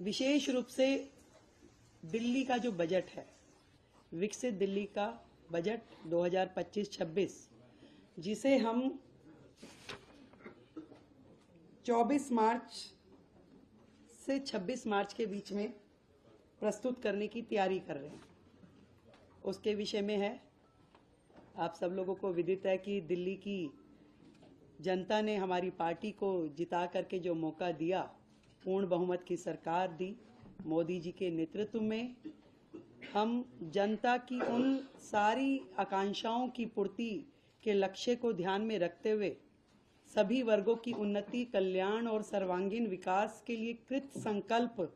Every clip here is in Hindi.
विशेष रूप से दिल्ली का जो बजट है, विकसित दिल्ली का बजट 2025-26, जिसे हम 24 मार्च से 26 मार्च के बीच में प्रस्तुत करने की तैयारी कर रहे हैं, उसके विषय में है। आप सब लोगों को विदित है कि दिल्ली की जनता ने हमारी पार्टी को जिता करके जो मौका दिया, पूर्ण बहुमत की सरकार दी मोदी जी के नेतृत्व में, हम जनता की उन सारी आकांक्षाओं की पूर्ति के लक्ष्य को ध्यान में रखते हुए सभी वर्गों की उन्नति, कल्याण और सर्वांगीण विकास के लिए कृत संकल्प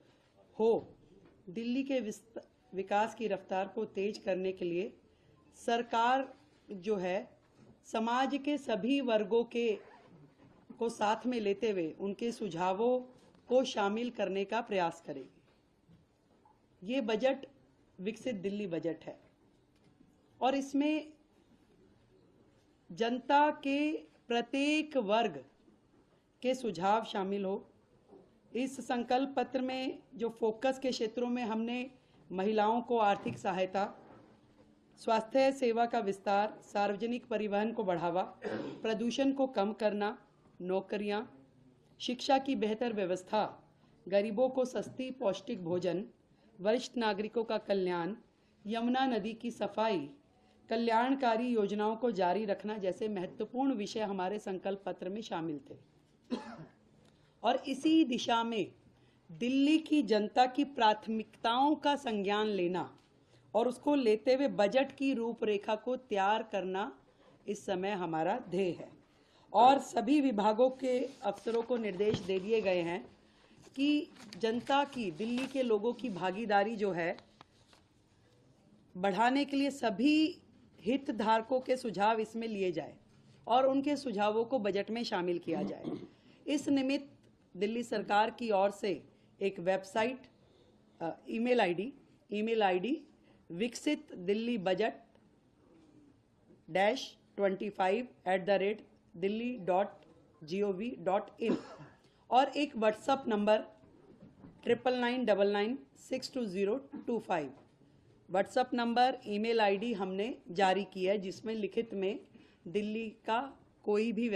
हो दिल्ली के विकास की रफ्तार को तेज करने के लिए सरकार जो है समाज के सभी वर्गों को साथ में लेते हुए उनके सुझावों को शामिल करने का प्रयास करेगी। ये बजट विकसित दिल्ली बजट है और इसमें जनता के प्रत्येक वर्ग के सुझाव शामिल हो। इस संकल्प पत्र में जो फोकस के क्षेत्रों में हमने महिलाओं को आर्थिक सहायता, स्वास्थ्य सेवा का विस्तार, सार्वजनिक परिवहन को बढ़ावा, प्रदूषण को कम करना, नौकरियां, शिक्षा की बेहतर व्यवस्था, गरीबों को सस्ती पौष्टिक भोजन, वरिष्ठ नागरिकों का कल्याण, यमुना नदी की सफाई, कल्याणकारी योजनाओं को जारी रखना जैसे महत्वपूर्ण विषय हमारे संकल्प पत्र में शामिल थे। और इसी दिशा में दिल्ली की जनता की प्राथमिकताओं का संज्ञान लेना और उसको लेते हुए बजट की रूपरेखा को तैयार करना इस समय हमारा ध्येय है। और सभी विभागों के अफसरों को निर्देश दे दिए गए हैं कि जनता की, दिल्ली के लोगों की भागीदारी जो है बढ़ाने के लिए सभी हितधारकों के सुझाव इसमें लिए जाए और उनके सुझावों को बजट में शामिल किया जाए। इस निमित्त दिल्ली सरकार की ओर से एक वेबसाइट, ईमेल आईडी विकसित दिल्ली बजट -25@delhi.gov.in और एक WhatsApp number 9999962025 WhatsApp number, email ID हमने जारी की है, जिसमें लिखित में दिल्ली का कोई भी